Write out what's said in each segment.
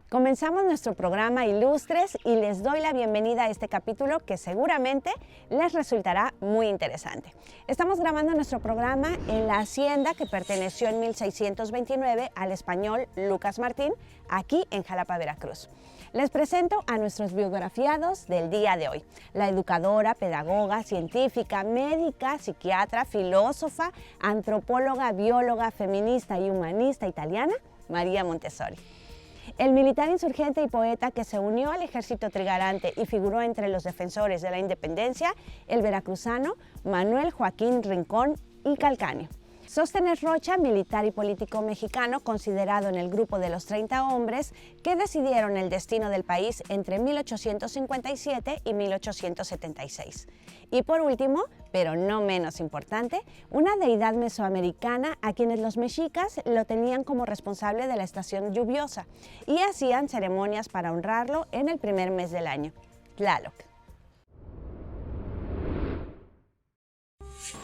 Comenzamos nuestro programa Ilustres y les doy la bienvenida a este capítulo que seguramente les resultará muy interesante. Estamos grabando nuestro programa en la hacienda que perteneció en 1629 al español Lucas Martín, aquí en Jalapa, Veracruz. Les presento a nuestros biografiados del día de hoy. La educadora, pedagoga, científica, médica, psiquiatra, filósofa, antropóloga, bióloga, feminista y humanista italiana, María Montessori. El militar insurgente y poeta que se unió al ejército trigarante y figuró entre los defensores de la independencia, el veracruzano Manuel Joaquín Rincón y Calcáneo. Sóstenes Rocha, militar y político mexicano, considerado en el grupo de los 30 hombres que decidieron el destino del país entre 1857 y 1876. Y por último, pero no menos importante, una deidad mesoamericana a quienes los mexicas lo tenían como responsable de la estación lluviosa y hacían ceremonias para honrarlo en el primer mes del año, Tlaloc.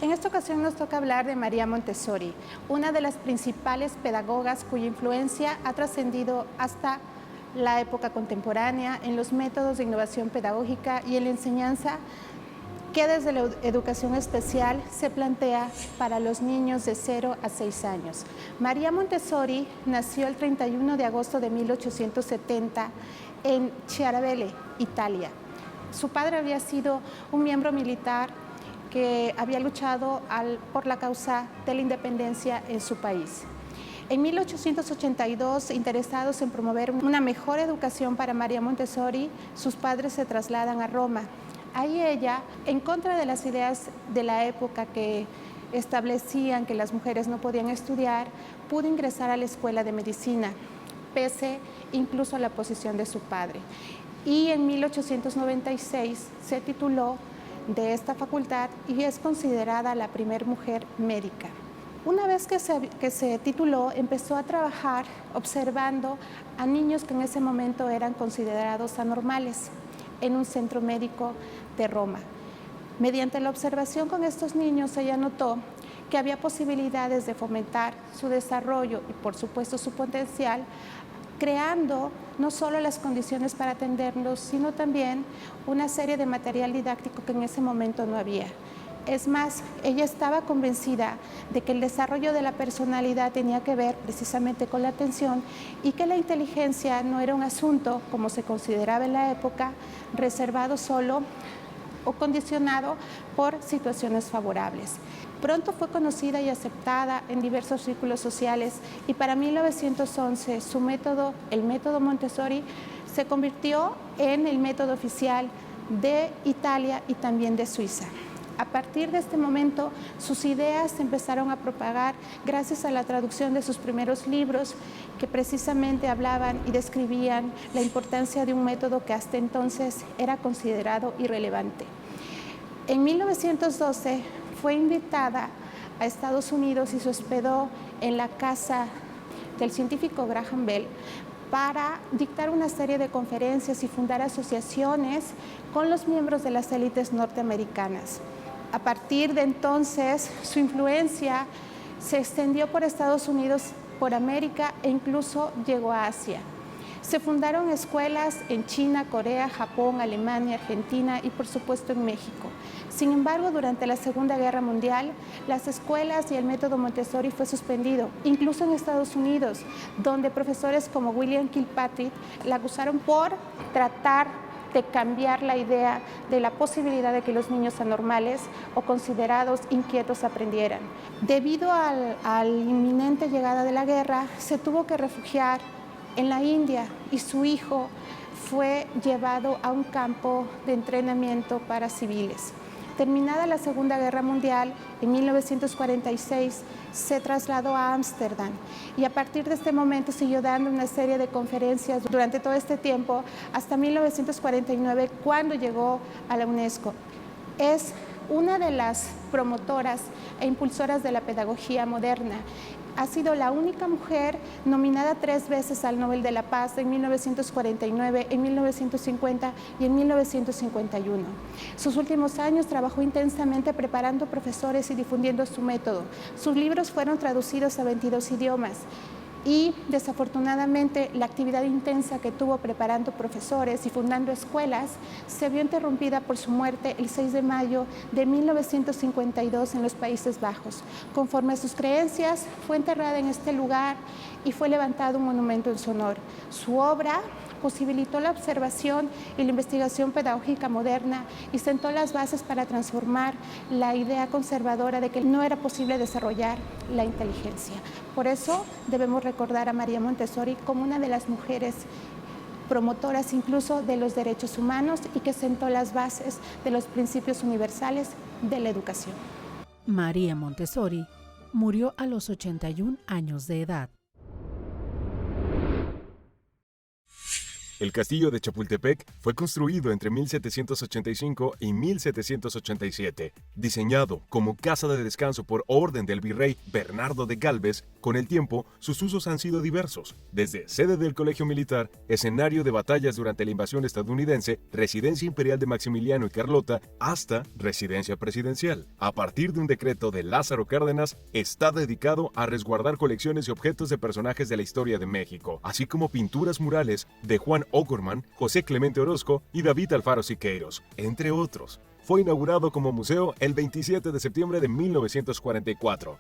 En esta ocasión nos toca hablar de María Montessori, una de las principales pedagogas cuya influencia ha trascendido hasta la época contemporánea en los métodos de innovación pedagógica y en la enseñanza que desde la educación especial se plantea para los niños de 0 a 6 años. María Montessori nació el 31 de agosto de 1870 en Chiarabelle, Italia. Su padre había sido un miembro militar que había luchado por la causa de la independencia en su país. En 1882, interesados en promover una mejor educación para María Montessori, sus padres se trasladan a Roma. Ahí ella, en contra de las ideas de la época que establecían que las mujeres no podían estudiar, pudo ingresar a la escuela de medicina, pese incluso a la oposición de su padre. Y en 1896 se tituló de esta facultad y es considerada la primera mujer médica. Una vez que se tituló, empezó a trabajar observando a niños que en ese momento eran considerados anormales en un centro médico de Roma. Mediante la observación con estos niños, ella notó que había posibilidades de fomentar su desarrollo y, por supuesto, su potencial, creando no solo las condiciones para atenderlos, sino también una serie de material didáctico que en ese momento no había. Es más, ella estaba convencida de que el desarrollo de la personalidad tenía que ver precisamente con la atención y que la inteligencia no era un asunto, como se consideraba en la época, reservado solo o condicionado por situaciones favorables. Pronto fue conocida y aceptada en diversos círculos sociales y para 1911 su método, el método Montessori, se convirtió en el método oficial de Italia y también de Suiza. A partir de este momento, sus ideas se empezaron a propagar gracias a la traducción de sus primeros libros que precisamente hablaban y describían la importancia de un método que hasta entonces era considerado irrelevante. En 1912 fue invitada a Estados Unidos y se hospedó en la casa del científico Graham Bell para dictar una serie de conferencias y fundar asociaciones con los miembros de las élites norteamericanas. A partir de entonces, su influencia se extendió por Estados Unidos, por América e incluso llegó a Asia. Se fundaron escuelas en China, Corea, Japón, Alemania, Argentina y por supuesto en México. Sin embargo, durante la Segunda Guerra Mundial, las escuelas y el método Montessori fue suspendido, incluso en Estados Unidos, donde profesores como William Kilpatrick la acusaron por tratar de cambiar la idea de la posibilidad de que los niños anormales o considerados inquietos aprendieran. Debido a la inminente llegada de la guerra, se tuvo que refugiar en la India y su hijo fue llevado a un campo de entrenamiento para civiles. Terminada la Segunda Guerra Mundial, en 1946 se trasladó a Ámsterdam y a partir de este momento siguió dando una serie de conferencias durante todo este tiempo hasta 1949, cuando llegó a la UNESCO. Es una de las promotoras e impulsoras de la pedagogía moderna. Ha sido la única mujer nominada 3 veces al Nobel de la Paz en 1949, en 1950 y en 1951. Sus últimos años trabajó intensamente preparando profesores y difundiendo su método. Sus libros fueron traducidos a 22 idiomas y desafortunadamente la actividad intensa que tuvo preparando profesores y fundando escuelas se vio interrumpida por su muerte el 6 de mayo de 1952 en los Países Bajos. Conforme a sus creencias, fue enterrada en este lugar y fue levantado un monumento en su honor. Su obra posibilitó la observación y la investigación pedagógica moderna y sentó las bases para transformar la idea conservadora de que no era posible desarrollar la inteligencia. Por eso debemos recordar a María Montessori como una de las mujeres promotoras incluso de los derechos humanos y que sentó las bases de los principios universales de la educación. María Montessori murió a los 81 años de edad. El castillo de Chapultepec fue construido entre 1785 y 1787, diseñado como casa de descanso por orden del virrey Bernardo de Gálvez. Con el tiempo, sus usos han sido diversos, desde sede del colegio militar, escenario de batallas durante la invasión estadounidense, residencia imperial de Maximiliano y Carlota, hasta residencia presidencial. A partir de un decreto de Lázaro Cárdenas, está dedicado a resguardar colecciones y objetos de personajes de la historia de México, así como pinturas murales de Juan O'Gorman, José Clemente Orozco y David Alfaro Siqueiros, entre otros. Fue inaugurado como museo el 27 de septiembre de 1944.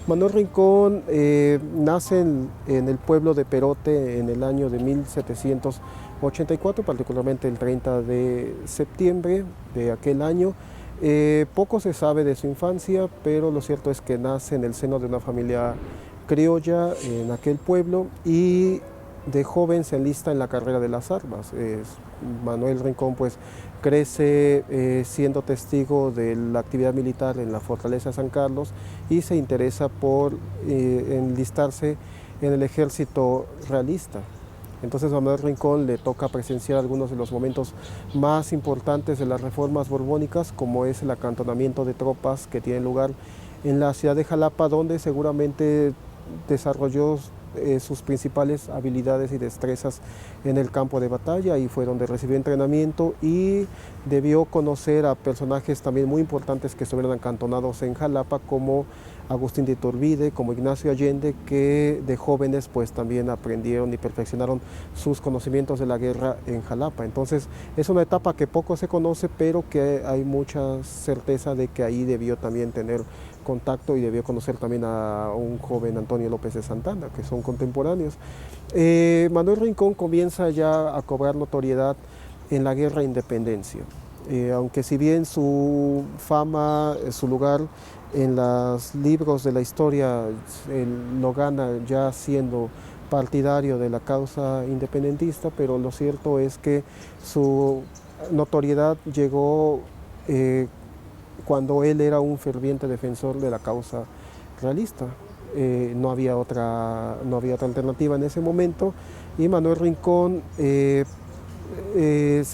Manuel Rincón nace en el pueblo de Perote en el año de 1784, particularmente el 30 de septiembre de aquel año. Poco se sabe de su infancia, pero lo cierto es que nace en el seno de una familia criolla en aquel pueblo y de joven se enlista en la carrera de las armas. Manuel Rincón pues crece siendo testigo de la actividad militar en la fortaleza de San Carlos y se interesa por enlistarse en el ejército realista. Entonces a Manuel Rincón le toca presenciar algunos de los momentos más importantes de las reformas borbónicas, como es el acantonamiento de tropas que tiene lugar en la ciudad de Jalapa, donde seguramente desarrolló sus principales habilidades y destrezas en el campo de batalla, y fue donde recibió entrenamiento y debió conocer a personajes también muy importantes que estuvieron acantonados en Jalapa, como Agustín de Iturbide, como Ignacio Allende, que de jóvenes pues también aprendieron y perfeccionaron sus conocimientos de la guerra en Jalapa. Entonces es una etapa que poco se conoce, pero que hay mucha certeza de que ahí debió también tener contacto y debió conocer también a un joven Antonio López de Santana, que son contemporáneos. Manuel Rincón comienza ya a cobrar notoriedad en la guerra de independencia, aunque si bien su fama, su lugar en los libros de la historia lo gana ya siendo partidario de la causa independentista, pero lo cierto es que su notoriedad llegó cuando él era un ferviente defensor de la causa realista. No había otra alternativa en ese momento, y Manuel Rincón se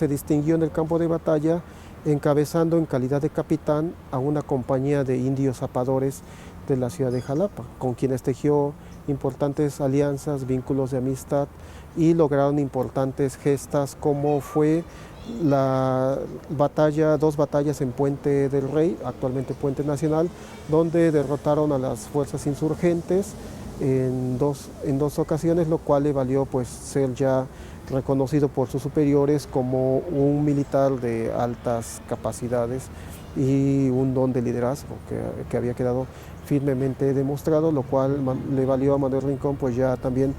distinguió en el campo de batalla encabezando en calidad de capitán a una compañía de indios zapadores de la ciudad de Jalapa, con quienes tejió importantes alianzas, vínculos de amistad, y lograron importantes gestas, como fue dos batallas en Puente del Rey, actualmente Puente Nacional, donde derrotaron a las fuerzas insurgentes en dos ocasiones, lo cual le valió pues ser ya reconocido por sus superiores como un militar de altas capacidades y un don de liderazgo que había quedado firmemente demostrado, lo cual le valió a Manuel Rincón pues ya también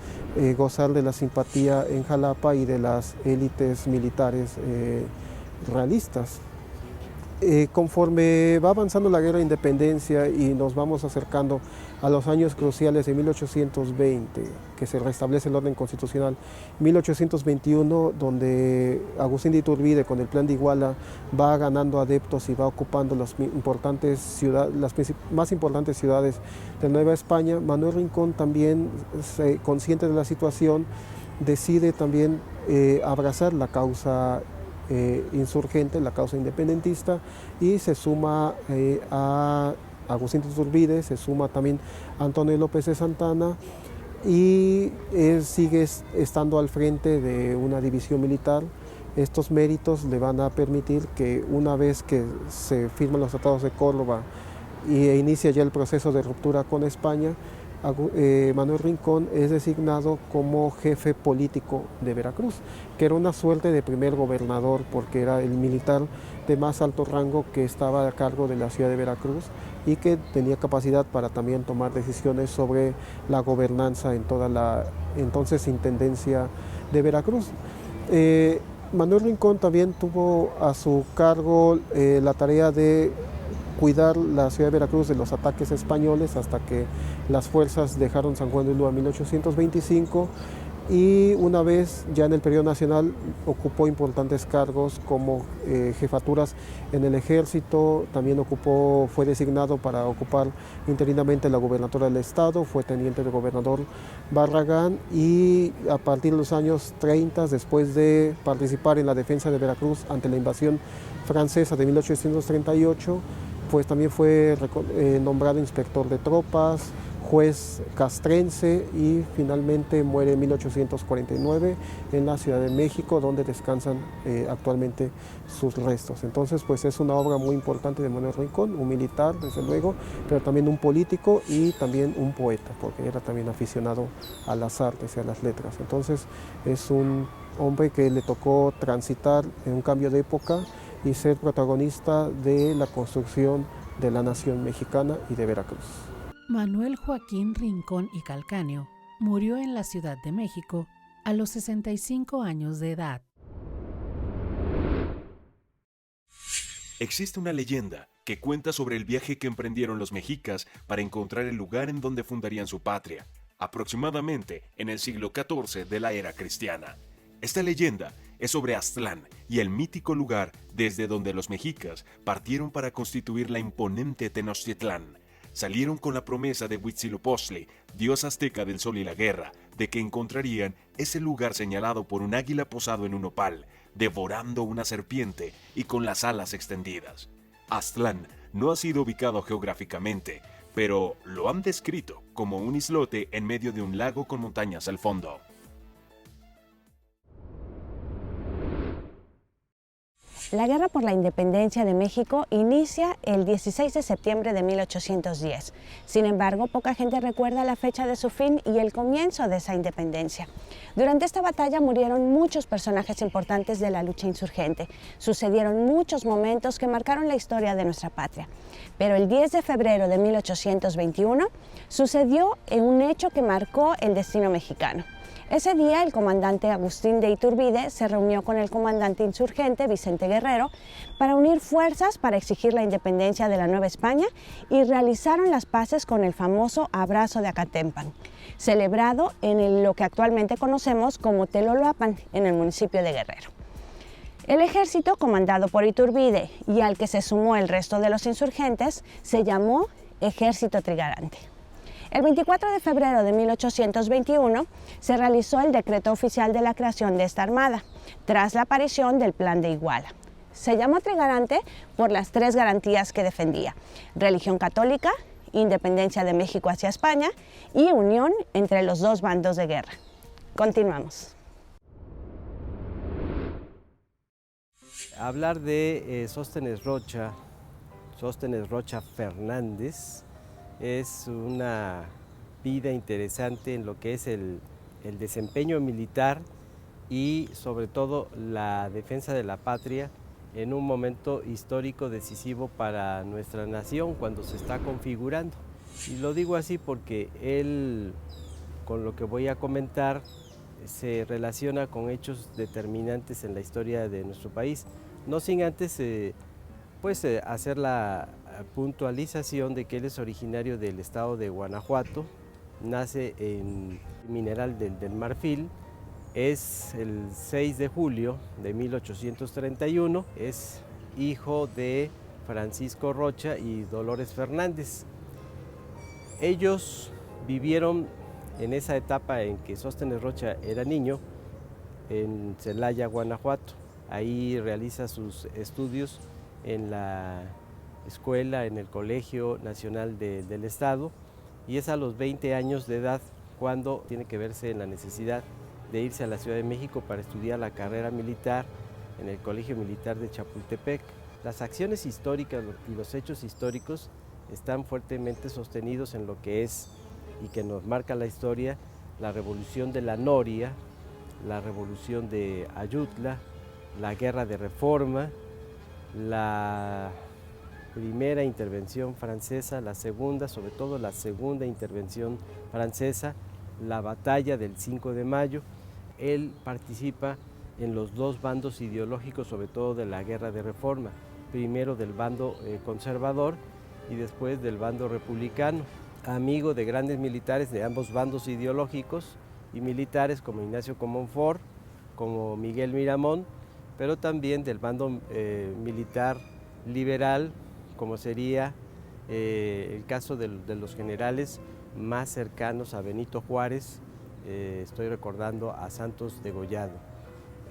gozar de la simpatía en Jalapa y de las élites militares realistas. Conforme va avanzando la guerra de independencia y nos vamos acercando a los años cruciales de 1820, que se restablece el orden constitucional, 1821, donde Agustín de Iturbide con el Plan de Iguala va ganando adeptos y va ocupando las más importantes ciudades de Nueva España, Manuel Rincón también, consciente de la situación, decide también abrazar la causa insurgente, la causa independentista, y se suma a Agustín de Iturbide, se suma también a Antonio López de Santana, y él sigue estando al frente de una división militar. Estos méritos le van a permitir que, una vez que se firman los tratados de Córdoba e inicia ya el proceso de ruptura con España, Manuel Rincón es designado como jefe político de Veracruz, que era una suerte de primer gobernador porque era el militar de más alto rango que estaba a cargo de la ciudad de Veracruz y que tenía capacidad para también tomar decisiones sobre la gobernanza en toda la entonces Intendencia de Veracruz. Manuel Rincón también tuvo a su cargo la tarea de cuidar la ciudad de Veracruz de los ataques españoles hasta que las fuerzas dejaron San Juan de Ulúa en 1825 y una vez ya en el periodo nacional ocupó importantes cargos como jefaturas en el ejército, también fue designado para ocupar interinamente la gubernatura del estado, fue teniente de gobernador Barragán y a partir de los años 30, después de participar en la defensa de Veracruz ante la invasión francesa de 1838, pues también fue nombrado inspector de tropas, juez castrense y finalmente muere en 1849 en la Ciudad de México, donde descansan actualmente sus restos. Entonces, pues es una obra muy importante de Manuel Rincón, un militar, desde luego, pero también un político y también un poeta, porque era también aficionado a las artes y a las letras. Entonces, es un hombre que le tocó transitar en un cambio de época y ser protagonista de la construcción de la nación mexicana y de Veracruz. Manuel Joaquín Rincón y Calcáneo murió en la Ciudad de México a los 65 años de edad. Existe una leyenda que cuenta sobre el viaje que emprendieron los mexicas para encontrar el lugar en donde fundarían su patria, aproximadamente en el siglo XIV de la era cristiana. Esta leyenda es sobre Aztlán y el mítico lugar desde donde los mexicas partieron para constituir la imponente Tenochtitlán. Salieron con la promesa de Huitzilopochtli, dios azteca del sol y la guerra, de que encontrarían ese lugar señalado por un águila posado en un nopal, devorando una serpiente y con las alas extendidas. Aztlán no ha sido ubicado geográficamente, pero lo han descrito como un islote en medio de un lago con montañas al fondo. La Guerra por la Independencia de México inicia el 16 de septiembre de 1810. Sin embargo, poca gente recuerda la fecha de su fin y el comienzo de esa independencia. Durante esta batalla murieron muchos personajes importantes de la lucha insurgente. Sucedieron muchos momentos que marcaron la historia de nuestra patria. Pero el 10 de febrero de 1821 sucedió un hecho que marcó el destino mexicano. Ese día, el comandante Agustín de Iturbide se reunió con el comandante insurgente Vicente Guerrero para unir fuerzas para exigir la independencia de la Nueva España y realizaron las paces con el famoso Abrazo de Acatempan, celebrado en lo que actualmente conocemos como Teloloapan, en el municipio de Guerrero. El ejército, comandado por Iturbide y al que se sumó el resto de los insurgentes, se llamó Ejército Trigarante. El 24 de febrero de 1821 se realizó el decreto oficial de la creación de esta armada, tras la aparición del Plan de Iguala. Se llamó Trigarante por las tres garantías que defendía: religión católica, independencia de México hacia España y unión entre los dos bandos de guerra. Continuamos. Hablar de Sóstenes Rocha Fernández, es una vida interesante en lo que es el desempeño militar y sobre todo la defensa de la patria en un momento histórico decisivo para nuestra nación cuando se está configurando. Y lo digo así porque él, con lo que voy a comentar, se relaciona con hechos determinantes en la historia de nuestro país, no sin antes hacer la puntualización de que él es originario del estado de Guanajuato, nace en Mineral del Marfil, es el 6 de julio de 1831, es hijo de Francisco Rocha y Dolores Fernández. Ellos vivieron en esa etapa en que Sóstenes Rocha era niño, en Celaya, Guanajuato. Ahí realiza sus estudios en la escuela, en el Colegio Nacional del Estado, y es a los 20 años de edad cuando tiene que verse en la necesidad de irse a la Ciudad de México para estudiar la carrera militar en el Colegio Militar de Chapultepec. Las acciones históricas y los hechos históricos están fuertemente sostenidos en lo que es y que nos marca la historia, la revolución de la Noria, la revolución de Ayutla, la guerra de reforma, la primera intervención francesa, la segunda, sobre todo la segunda intervención francesa, la batalla del 5 de mayo. Él participa en los dos bandos ideológicos, sobre todo de la guerra de reforma, primero del bando conservador y después del bando republicano. Amigo de grandes militares de ambos bandos ideológicos y militares como Ignacio Comonfort, como Miguel Miramón, pero también del bando militar liberal, como sería el caso de los generales más cercanos a Benito Juárez. Estoy recordando a Santos Degollado.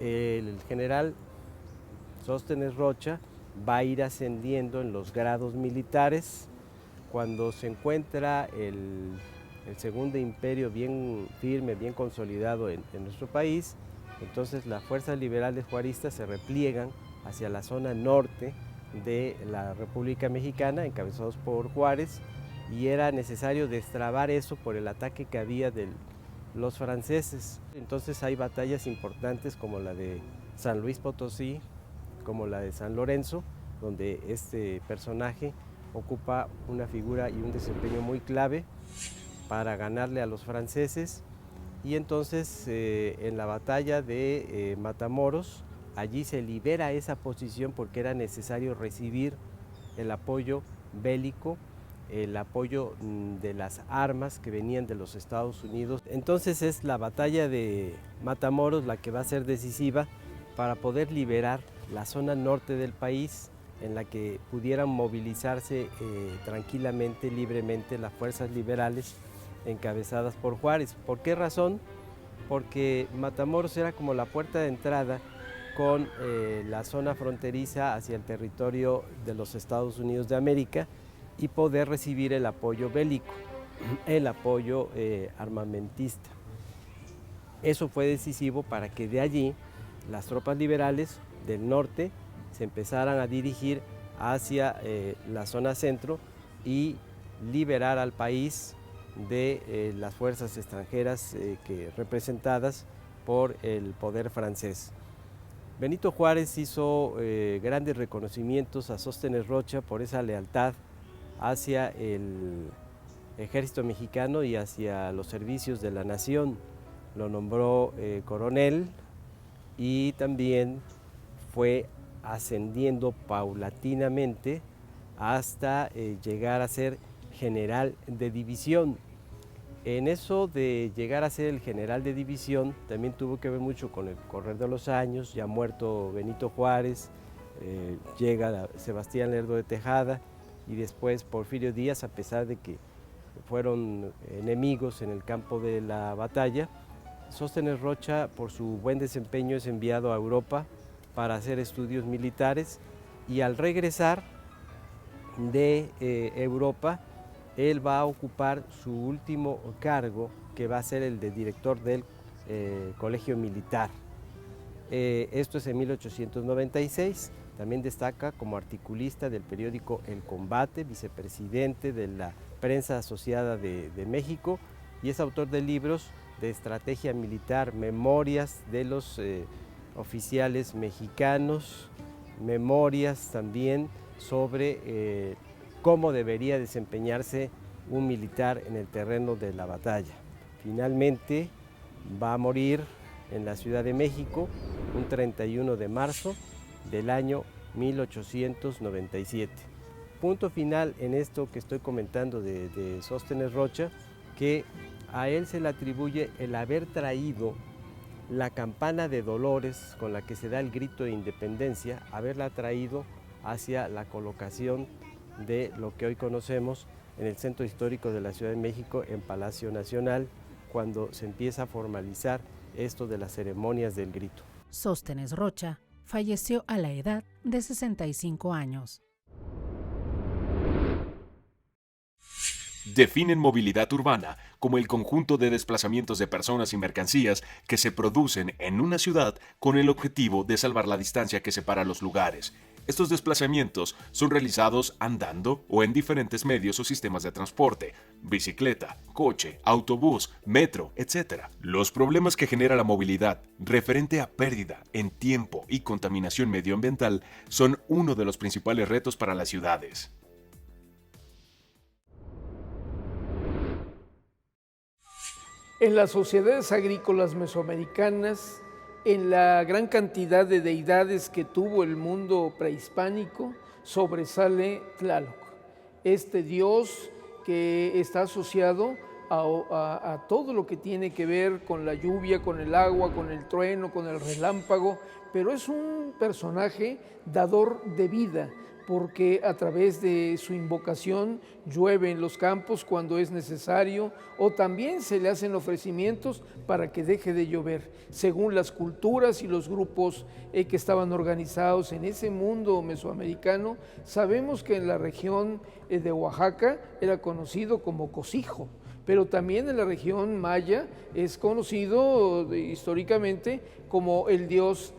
El general Sóstenes Rocha va a ir ascendiendo en los grados militares. Cuando se encuentra el Segundo Imperio bien firme, bien consolidado en nuestro país, entonces las fuerzas liberales juaristas se repliegan hacia la zona norte de la República Mexicana, encabezados por Juárez, y era necesario destrabar eso por el ataque que había de los franceses. Entonces hay batallas importantes como la de San Luis Potosí, como la de San Lorenzo, donde este personaje ocupa una figura y un desempeño muy clave para ganarle a los franceses. Y entonces en la batalla de Matamoros, allí se libera esa posición porque era necesario recibir el apoyo bélico, el apoyo de las armas que venían de los Estados Unidos. Entonces es la batalla de Matamoros la que va a ser decisiva para poder liberar la zona norte del país, en la que pudieran movilizarse tranquilamente, libremente las fuerzas liberales encabezadas por Juárez. ¿Por qué razón? Porque Matamoros era como la puerta de entrada con la zona fronteriza hacia el territorio de los Estados Unidos de América y poder recibir el apoyo bélico, el apoyo armamentista. Eso fue decisivo para que de allí las tropas liberales del norte se empezaran a dirigir hacia la zona centro y liberar al país de las fuerzas extranjeras representadas por el poder francés. Benito Juárez hizo grandes reconocimientos a Sóstenes Rocha por esa lealtad hacia el ejército mexicano y hacia los servicios de la nación. Lo nombró coronel y también fue ascendiendo paulatinamente hasta llegar a ser general de división. En eso de llegar a ser el general de división también tuvo que ver mucho con el correr de los años. Ya muerto Benito Juárez, llega Sebastián Lerdo de Tejada y después Porfirio Díaz, a pesar de que fueron enemigos en el campo de la batalla. Sóstenes Rocha, por su buen desempeño, es enviado a Europa para hacer estudios militares y al regresar de Europa, él va a ocupar su último cargo, que va a ser el de director del Colegio Militar. Esto es en 1896. También destaca como articulista del periódico El Combate, vicepresidente de la Prensa Asociada de México, y es autor de libros de estrategia militar, memorias de los oficiales mexicanos, memorias también sobre cómo debería desempeñarse un militar en el terreno de la batalla. Finalmente va a morir en la Ciudad de México un 31 de marzo del año 1897. Punto final en esto que estoy comentando de Sóstenes Rocha, que a él se le atribuye el haber traído la campana de Dolores con la que se da el grito de independencia, haberla traído hacia la colocación de lo que hoy conocemos en el centro histórico de la Ciudad de México, en Palacio Nacional, cuando se empieza a formalizar esto de las ceremonias del grito. Sóstenes Rocha falleció a la edad de 65 años. definen movilidad urbana como el conjunto de desplazamientos de personas y mercancías que se producen en una ciudad con el objetivo de salvar la distancia que separa los lugares. Estos desplazamientos son realizados andando o en diferentes medios o sistemas de transporte, bicicleta, coche, autobús, metro, etc. Los problemas que genera la movilidad referente a pérdida en tiempo y contaminación medioambiental son uno de los principales retos para las ciudades. En las sociedades agrícolas mesoamericanas, en la gran cantidad de deidades que tuvo el mundo prehispánico, sobresale Tlaloc, este dios que está asociado a todo lo que tiene que ver con la lluvia, con el agua, con el trueno, con el relámpago, pero es un personaje dador de vida, porque a través de su invocación llueve en los campos cuando es necesario, o también se le hacen ofrecimientos para que deje de llover, según las culturas y los grupos que estaban organizados en ese mundo mesoamericano. Sabemos que en la región de Oaxaca era conocido como Cosijo, pero también en la región maya es conocido históricamente como el dios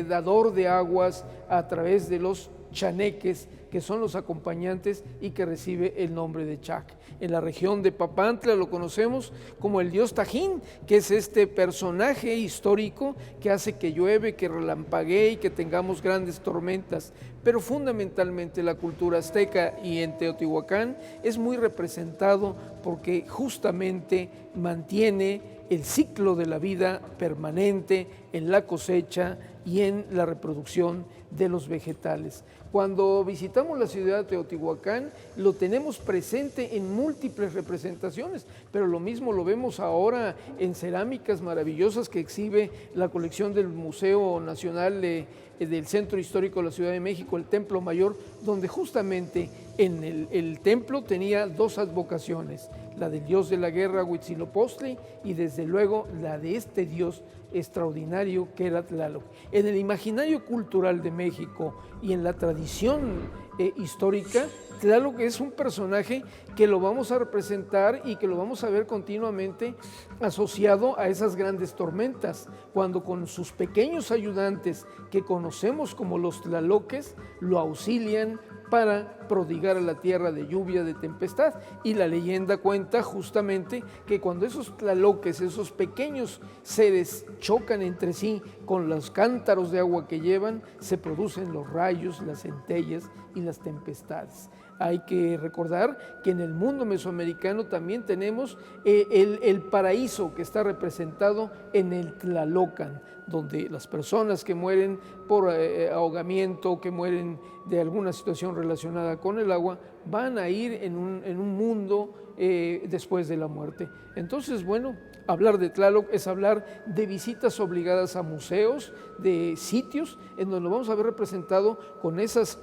dador de aguas a través de los chaneques, que son los acompañantes y que recibe el nombre de Chac. En la región de Papantla lo conocemos como el dios Tajín, que es este personaje histórico que hace que llueve, que relampaguee y que tengamos grandes tormentas. Pero fundamentalmente la cultura azteca y en Teotihuacán es muy representado porque justamente mantiene el ciclo de la vida permanente en la cosecha y en la reproducción de los vegetales. Cuando visitamos la ciudad de Teotihuacán, lo tenemos presente en múltiples representaciones, pero lo mismo lo vemos ahora en cerámicas maravillosas que exhibe la colección del Museo Nacional del Centro Histórico de la Ciudad de México, el Templo Mayor, donde justamente en el templo tenía dos advocaciones, la del dios de la guerra Huitzilopochtli y desde luego la de este dios extraordinario que era Tlaloc. En el imaginario cultural de México y en la tradición histórica, Tlaloc es un personaje que lo vamos a representar y que lo vamos a ver continuamente asociado a esas grandes tormentas, cuando con sus pequeños ayudantes que conocemos como los tlaloques, lo auxilian para prodigar a la tierra de lluvia, de tempestad. Y la leyenda cuenta justamente que cuando esos tlaloques, esos pequeños seres chocan entre sí con los cántaros de agua que llevan, se producen los rayos, las centellas y las tempestades. Hay que recordar que en el mundo mesoamericano también tenemos el paraíso que está representado en el Tlalocan, donde las personas que mueren por ahogamiento, que mueren de alguna situación relacionada con el agua, van a ir en un mundo después de la muerte. Entonces, bueno, hablar de Tlaloc es hablar de visitas obligadas a museos, de sitios en donde lo vamos a ver representado con esas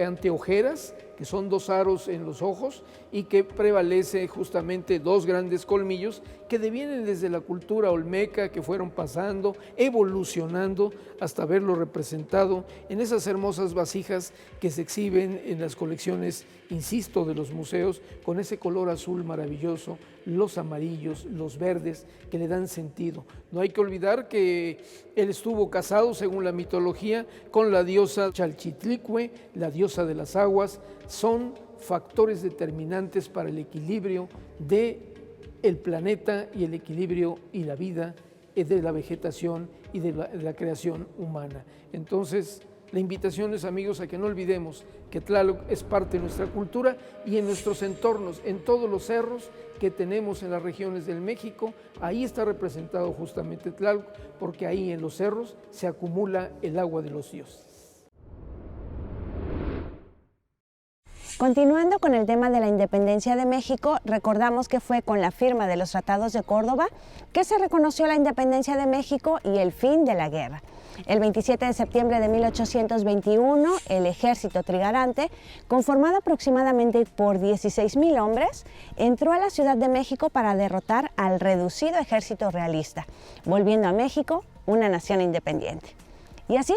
anteojeras, que son dos aros en los ojos y que prevalece justamente dos grandes colmillos que devienen desde la cultura olmeca, que fueron pasando, evolucionando hasta verlo representado en esas hermosas vasijas que se exhiben en las colecciones, insisto, de los museos, con ese color azul maravilloso, los amarillos, los verdes, que le dan sentido. No hay que olvidar que él estuvo casado, según la mitología, con la diosa Chalchitlicue, la diosa de las aguas. Son factores determinantes para el equilibrio del planeta y el equilibrio y la vida de la vegetación y de la creación humana. Entonces, la invitación es, amigos, a que no olvidemos que Tlaloc es parte de nuestra cultura y en nuestros entornos, en todos los cerros que tenemos en las regiones del México, ahí está representado justamente Tlaloc, porque ahí en los cerros se acumula el agua de los dioses. Continuando con el tema de la independencia de México, recordamos que fue con la firma de los Tratados de Córdoba que se reconoció la independencia de México y el fin de la guerra. El 27 de septiembre de 1821, el ejército trigarante, conformado aproximadamente por 16,000 hombres, entró a la Ciudad de México para derrotar al reducido ejército realista, volviendo a México una nación independiente. Y así,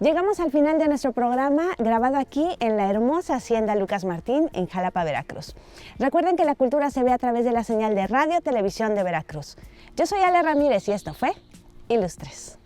Llegamos al final de nuestro programa, grabado aquí en la hermosa Hacienda Lucas Martín, en Jalapa, Veracruz. Recuerden que la cultura se ve a través de la señal de Radio Televisión de Veracruz. Yo soy Ale Ramírez y esto fue Ilustres.